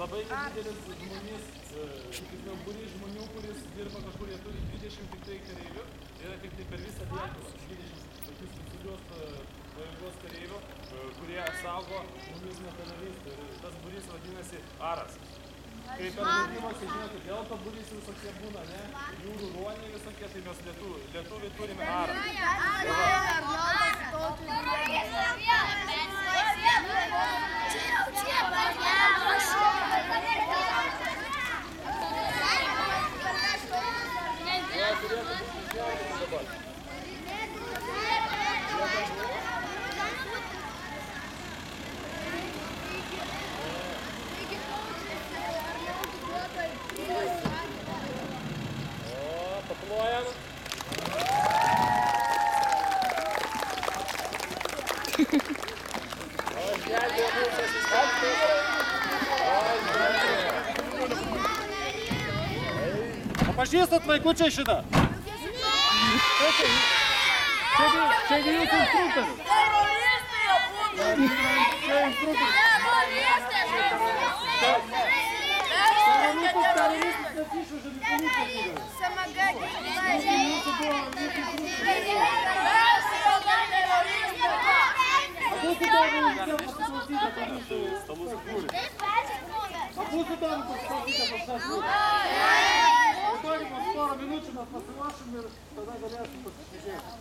labai didelis žmonės, būrys žmonių, kuris dirba kažkur, jie turi 20 tik tai kareivių, yra tik tai per visą Lietuvą, 20 tokių specialios pajėgos kareivių, kurie saugo mumis nacionalistų ir tas būrys vadinasi Aras. Kai per žaidimuose, žinote, gelto būrys visokie būna, ne? Jūrų ruoniai visokie, tai mes lietuviai turime Arą. Paplojam. Pažįstat vaikučiai šitą? Čia gi jūsų instruktorius. Čia instruktorius. Teroristus nesišvežė į policiją. Būtų tam pasiklausyti, kad jūsų stalus kūrė. Būtų tam pasiklausyti, kad šias būtų. Tuoj po porą minučių mes pasiruošim ir tada galėsim pasišnekėti.